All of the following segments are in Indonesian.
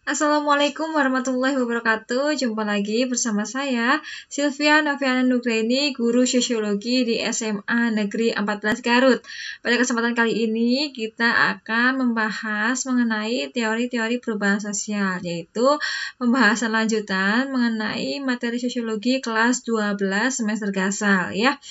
Assalamualaikum warahmatullahi wabarakatuh. Jumpa lagi bersama saya, Sylvia Noviana Nugraini, guru sosiologi di SMA Negeri 14 Garut. Pada kesempatan kali ini, kita akan membahas mengenai teori-teori perubahan sosial, yaitu pembahasan lanjutan mengenai materi sosiologi kelas 12 semester gasal, ya.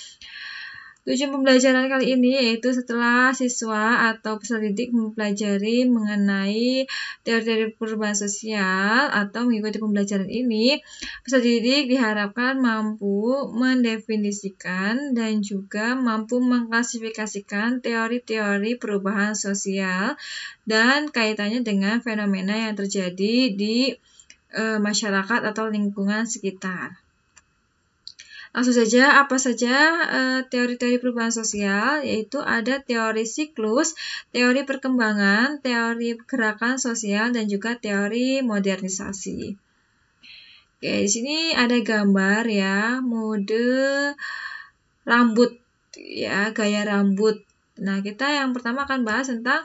Tujuan pembelajaran kali ini yaitu setelah siswa atau peserta didik mempelajari mengenai teori-teori perubahan sosial atau mengikuti pembelajaran ini, peserta didik diharapkan mampu mendefinisikan dan juga mampu mengklasifikasikan teori-teori perubahan sosial dan kaitannya dengan fenomena yang terjadi di masyarakat atau lingkungan sekitar. Langsung saja, apa saja teori-teori perubahan sosial? Yaitu ada teori siklus, teori perkembangan, teori gerakan sosial, dan juga teori modernisasi. Oke, di sini ada gambar ya, mode rambut, ya, gaya rambut. Nah, kita yang pertama akan bahas tentang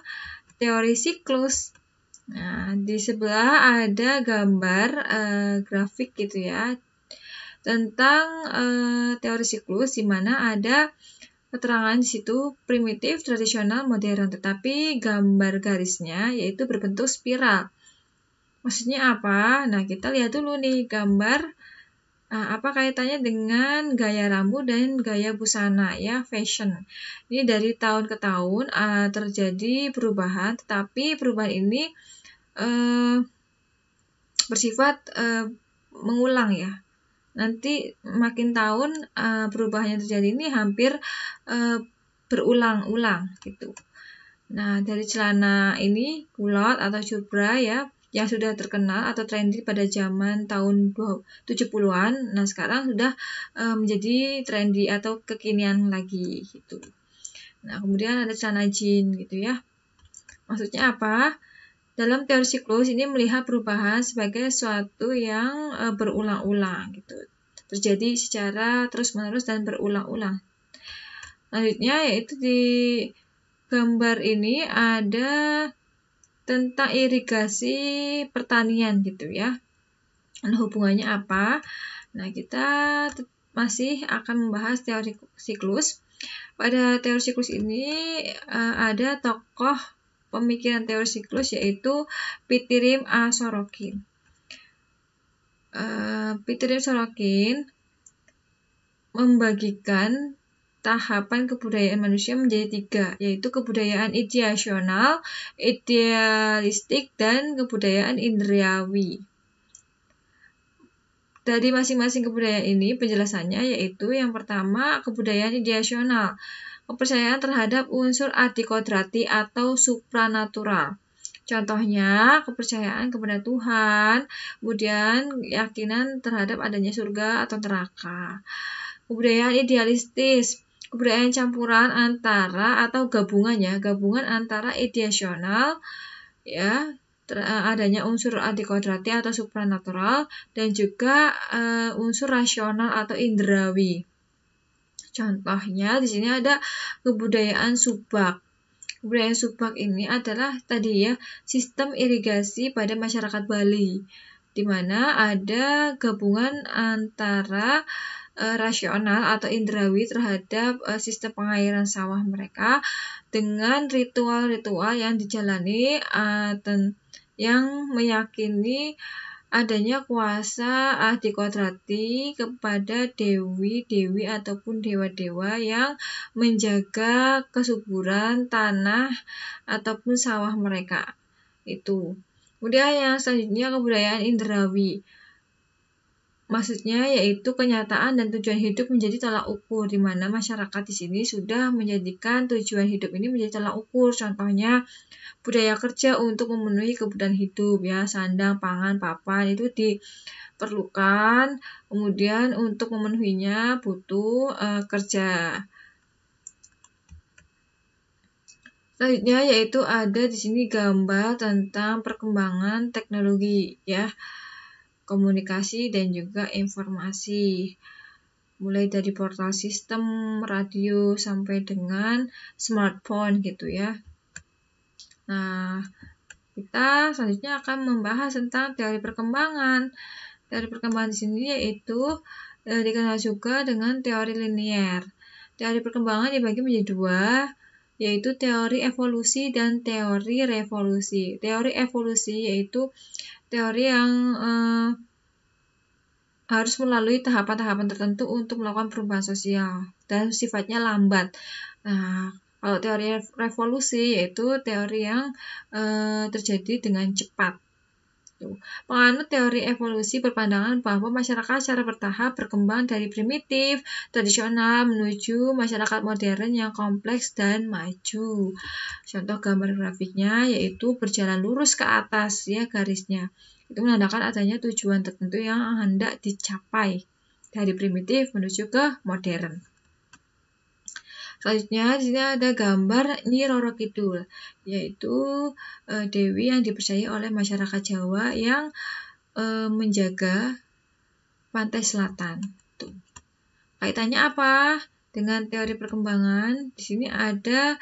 teori siklus. Nah, di sebelah ada gambar grafik gitu ya, tentang teori siklus, di mana ada keterangan di situ primitif, tradisional, modern, tetapi gambar garisnya yaitu berbentuk spiral. Maksudnya apa? Nah, kita lihat dulu nih gambar apa kaitannya dengan gaya rambut dan gaya busana ya, fashion. Ini dari tahun ke tahun terjadi perubahan, tetapi perubahan ini bersifat mengulang ya. Nanti makin tahun perubahan yang terjadi ini hampir berulang-ulang gitu. Nah, dari celana ini kulot atau jubra ya yang sudah terkenal atau trendy pada zaman tahun 70-an, nah sekarang sudah menjadi trendy atau kekinian lagi gitu. Nah, kemudian ada celana jeans gitu ya. Maksudnya apa? Dalam teori siklus ini melihat perubahan sebagai sesuatu yang berulang-ulang gitu. Terjadi secara terus-menerus dan berulang-ulang. Selanjutnya yaitu di gambar ini ada tentang irigasi pertanian gitu ya. Nah, hubungannya apa? Nah, kita masih akan membahas teori siklus. Pada teori siklus ini ada tokoh pemikiran teori siklus yaitu Pitirim A. Sorokin. Pitirim Sorokin membagikan tahapan kebudayaan manusia menjadi 3, yaitu kebudayaan ideasional, idealistik, dan kebudayaan indriawi. Dari masing-masing kebudayaan ini penjelasannya yaitu yang pertama kebudayaan ideasional, kepercayaan terhadap unsur adikodrati atau supranatural. Contohnya kepercayaan kepada Tuhan, kemudian keyakinan terhadap adanya surga atau neraka. Kebudayaan idealistis, kebudayaan campuran antara atau gabungan antara ideasional ya, adanya unsur adikodrati atau supranatural dan juga unsur rasional atau indrawi. Contohnya di sini ada kebudayaan subak. Kebudayaan subak ini adalah tadi ya sistem irigasi pada masyarakat Bali, di mana ada gabungan antara rasional atau indrawi terhadap sistem pengairan sawah mereka dengan ritual-ritual yang dijalani yang meyakini adanya kuasa adikodrati kepada dewi-dewi ataupun dewa-dewa yang menjaga kesuburan tanah ataupun sawah mereka. Itu. Kemudian yang selanjutnya kebudayaan indrawi. Maksudnya yaitu kenyataan dan tujuan hidup menjadi tolak ukur, di mana masyarakat di sini sudah menjadikan tujuan hidup ini menjadi tolak ukur. Contohnya budaya kerja untuk memenuhi kebutuhan hidup ya, sandang, pangan, papan itu diperlukan. Kemudian untuk memenuhinya butuh kerja. Selanjutnya yaitu ada di sini gambar tentang perkembangan teknologi ya, komunikasi dan juga informasi. Mulai dari portal sistem, radio, sampai dengan smartphone gitu ya. Nah, Kita selanjutnya akan membahas tentang teori perkembangan. Teori perkembangan di sini yaitu dikenal juga dengan teori linier. Teori perkembangan dibagi menjadi dua, yaitu teori evolusi dan teori revolusi. Teori evolusi yaitu teori yang harus melalui tahapan-tahapan tertentu untuk melakukan perubahan sosial dan sifatnya lambat. Nah, kalau teori revolusi yaitu teori yang terjadi dengan cepat. Penganut teori evolusi berpandangan bahwa masyarakat secara bertahap berkembang dari primitif, tradisional menuju masyarakat modern yang kompleks dan maju. Contoh gambar grafiknya yaitu berjalan lurus ke atas ya garisnya. Itu menandakan adanya tujuan tertentu yang hendak dicapai dari primitif menuju ke modern. Selanjutnya di sini ada gambar Nyi Roro Kidul, yaitu dewi yang dipercaya oleh masyarakat Jawa yang menjaga pantai selatan. Tuh. Kaitannya apa dengan teori perkembangan? Di sini ada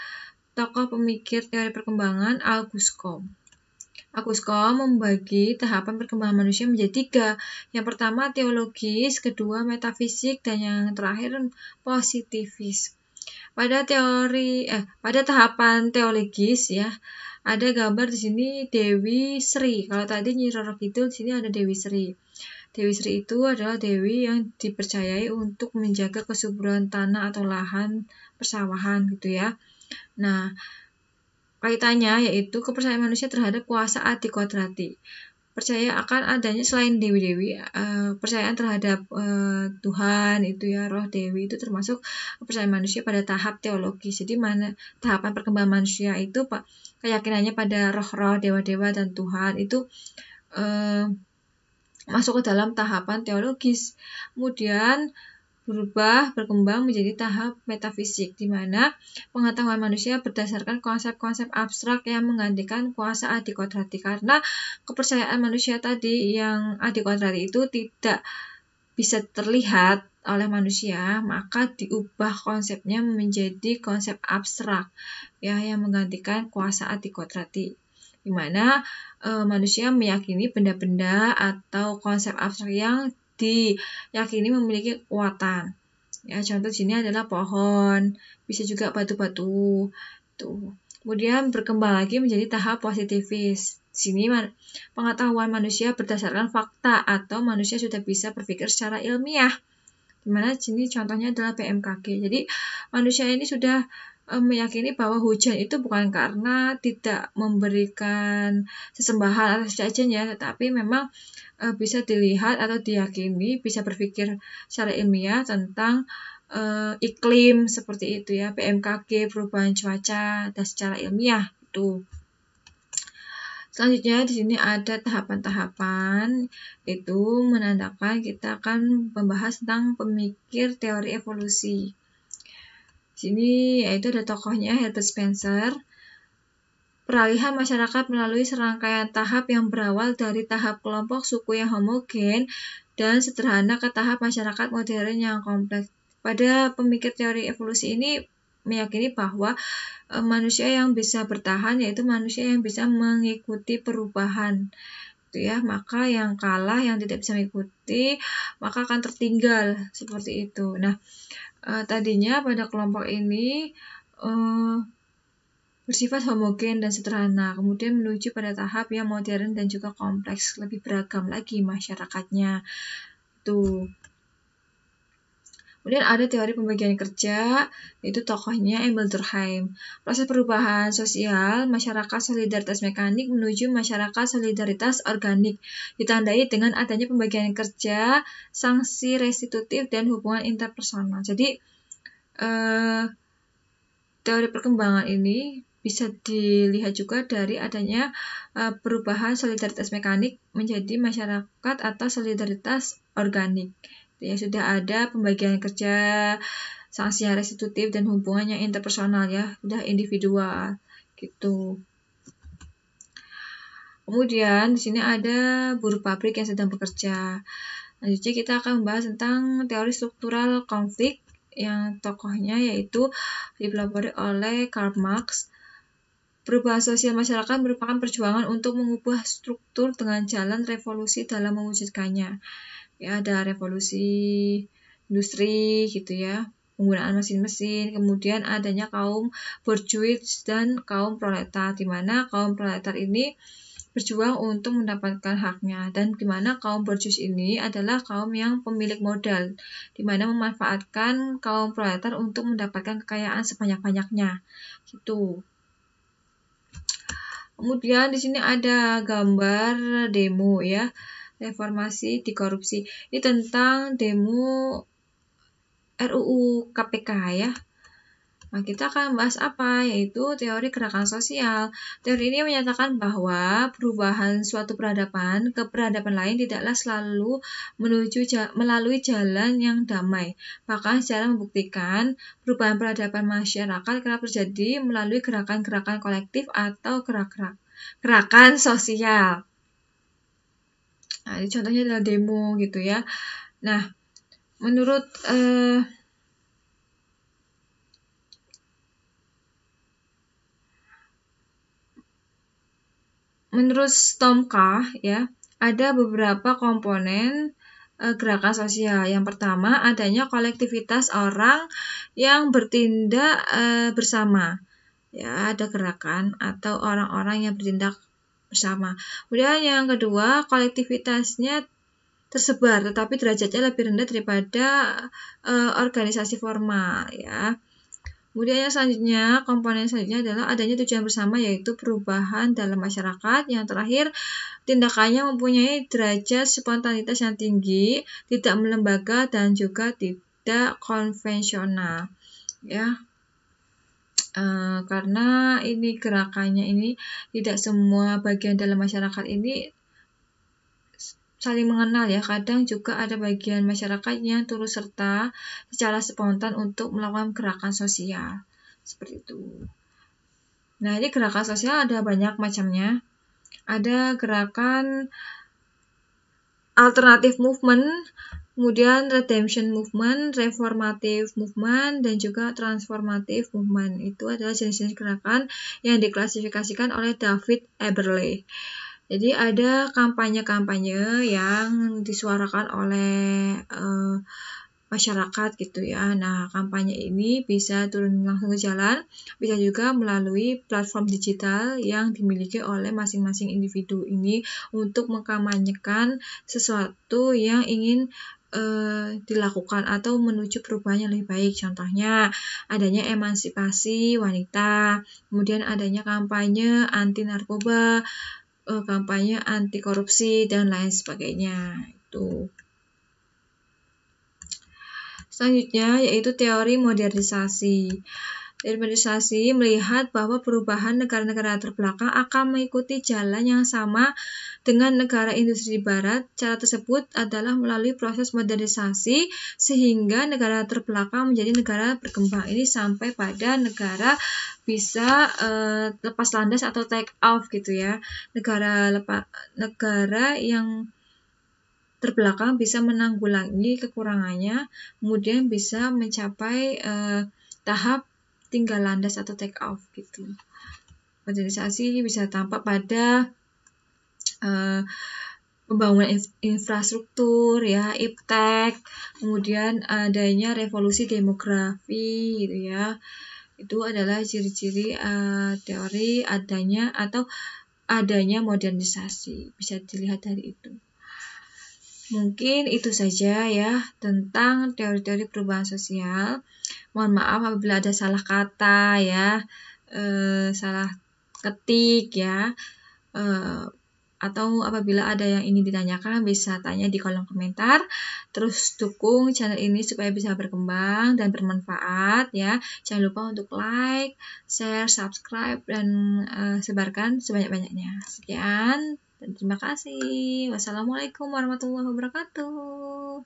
tokoh pemikir teori perkembangan Auguste Comte. Auguste Comte membagi tahapan perkembangan manusia menjadi tiga. Yang pertama teologis, kedua metafisik, dan yang terakhir positifis. Pada tahapan teologis ya, ada gambar di sini Dewi Sri. Kalau tadi Nyi Roro Kidul, di sini ada Dewi Sri. Dewi Sri itu adalah dewi yang dipercayai untuk menjaga kesuburan tanah atau lahan persawahan gitu ya. Nah, kaitannya yaitu kepercayaan manusia terhadap kuasa adikodrati. Percaya akan adanya selain dewi-dewi, percayaan terhadap Tuhan itu ya, roh dewi itu termasuk kepercayaan manusia pada tahap teologis. Jadi tahapan perkembangan manusia itu keyakinannya pada roh-roh, dewa-dewa dan Tuhan itu masuk ke dalam tahapan teologis. Kemudian berkembang menjadi tahap metafisik, di mana pengetahuan manusia berdasarkan konsep-konsep abstrak yang menggantikan kuasa adikodrati. Karena kepercayaan manusia tadi yang adikodrati itu tidak bisa terlihat oleh manusia, maka diubah konsepnya menjadi konsep abstrak ya yang menggantikan kuasa adikodrati, di mana manusia meyakini benda-benda atau konsep abstrak yang diyakini memiliki kekuatan. Ya, contoh di sini adalah pohon, bisa juga batu-batu. Tuh. Kemudian berkembang lagi menjadi tahap positivis. Di sini pengetahuan manusia berdasarkan fakta atau manusia sudah bisa berpikir secara ilmiah. Dimana di sini contohnya adalah BMKG. Jadi manusia ini sudah meyakini bahwa hujan itu bukan karena tidak memberikan sesembahan atau sesajen ya, tetapi memang bisa dilihat atau diyakini, bisa berpikir secara ilmiah tentang iklim seperti itu ya, BMKG, perubahan cuaca, dan secara ilmiah itu. Selanjutnya di sini ada tahapan-tahapan, itu menandakan kita akan membahas tentang pemikir teori evolusi. Di sini yaitu ada tokohnya Herbert Spencer. Peralihan masyarakat melalui serangkaian tahap yang berawal dari tahap kelompok suku yang homogen dan sederhana ke tahap masyarakat modern yang kompleks. Pada pemikir teori evolusi ini meyakini bahwa manusia yang bisa bertahan yaitu manusia yang bisa mengikuti perubahan. Itu ya, maka yang kalah, yang tidak bisa mengikuti, maka akan tertinggal seperti itu. Nah, tadinya pada kelompok ini bersifat homogen dan sederhana, kemudian menuju pada tahap yang modern dan juga kompleks, lebih beragam lagi masyarakatnya. Tuh. Kemudian ada teori pembagian kerja, yaitu tokohnya Emil Durkheim. Proses perubahan sosial masyarakat solidaritas mekanik menuju masyarakat solidaritas organik, ditandai dengan adanya pembagian kerja, sanksi restitutif, dan hubungan interpersonal. Jadi, teori perkembangan ini bisa dilihat juga dari adanya perubahan solidaritas mekanik menjadi masyarakat atau solidaritas organik. Ya, sudah ada pembagian kerja, sanksi yang restitutif, dan hubungan yang interpersonal ya, sudah individual gitu. Kemudian di sini ada buruh pabrik yang sedang bekerja. Selanjutnya kita akan membahas tentang teori struktural konflik yang tokohnya yaitu dipelopori oleh Karl Marx. Perubahan sosial masyarakat merupakan perjuangan untuk mengubah struktur dengan jalan revolusi dalam mewujudkannya. Ya, ada revolusi industri gitu ya, penggunaan mesin-mesin, kemudian adanya kaum borjuis dan kaum proletar, di mana kaum proletar ini berjuang untuk mendapatkan haknya, dan di mana kaum borjuis ini adalah kaum yang pemilik modal, di mana memanfaatkan kaum proletar untuk mendapatkan kekayaan sebanyak-banyaknya gitu. Kemudian di sini ada gambar demo ya, reformasi di korupsi. Ini tentang demo RUU KPK ya. Nah, kita akan bahas apa? Yaitu teori gerakan sosial. Teori ini menyatakan bahwa perubahan suatu peradaban ke peradaban lain tidaklah selalu melalui jalan yang damai. Bahkan secara membuktikan perubahan peradaban masyarakat kerap terjadi melalui gerakan-gerakan kolektif atau gerakan sosial. Nah, ini contohnya adalah demo gitu ya. Nah, menurut Stomka ya, ada beberapa komponen gerakan sosial. Yang pertama, adanya kolektivitas orang yang bertindak bersama. Ya, ada gerakan atau orang-orang yang bertindak bersama. Kemudian yang kedua, kolektivitasnya tersebar tetapi derajatnya lebih rendah daripada organisasi formal ya. Kemudian yang selanjutnya, komponen selanjutnya adalah adanya tujuan bersama, yaitu perubahan dalam masyarakat. Yang terakhir, tindakannya mempunyai derajat spontanitas yang tinggi, tidak melembaga dan juga tidak konvensional. Ya, karena ini gerakannya ini tidak semua bagian dalam masyarakat ini saling mengenal ya, kadang juga ada bagian masyarakat yang turut serta secara spontan untuk melakukan gerakan sosial seperti itu. Nah, ini gerakan sosial ada banyak macamnya. Ada gerakan alternative movement, kemudian redemption movement, reformative movement, dan juga transformative movement. Itu adalah jenis-jenis gerakan yang diklasifikasikan oleh David Eberle. Jadi ada kampanye-kampanye yang disuarakan oleh masyarakat gitu ya. Nah, kampanye ini bisa turun langsung ke jalan, bisa juga melalui platform digital yang dimiliki oleh masing-masing individu ini untuk mengkampanyekan sesuatu yang ingin dilakukan atau menuju perubahan yang lebih baik. Contohnya adanya emansipasi wanita, kemudian adanya kampanye anti narkoba, kampanye anti korupsi dan lain sebagainya. Itu. Selanjutnya yaitu teori modernisasi. Teori modernisasi melihat bahwa perubahan negara-negara terbelakang akan mengikuti jalan yang sama dengan negara industri di barat. Cara tersebut adalah melalui proses modernisasi sehingga negara terbelakang menjadi negara berkembang. Ini sampai pada negara bisa lepas landas atau take off gitu ya. Negara yang terbelakang bisa menanggulangi kekurangannya, kemudian bisa mencapai tahap tinggal landas atau take off gitu. Modernisasi bisa tampak pada pembangunan infrastruktur ya, iptek, kemudian adanya revolusi demografi gitu ya. Itu adalah ciri-ciri teori adanya modernisasi. Bisa dilihat dari itu. Mungkin itu saja ya tentang teori-teori perubahan sosial. Mohon maaf apabila ada salah kata ya, salah ketik ya, atau apabila ada yang ingin ditanyakan bisa tanya di kolom komentar. Terus dukung channel ini supaya bisa berkembang dan bermanfaat ya. Jangan lupa untuk like, share, subscribe, dan sebarkan sebanyak-banyaknya. Sekian dan terima kasih. Wassalamualaikum warahmatullahi wabarakatuh.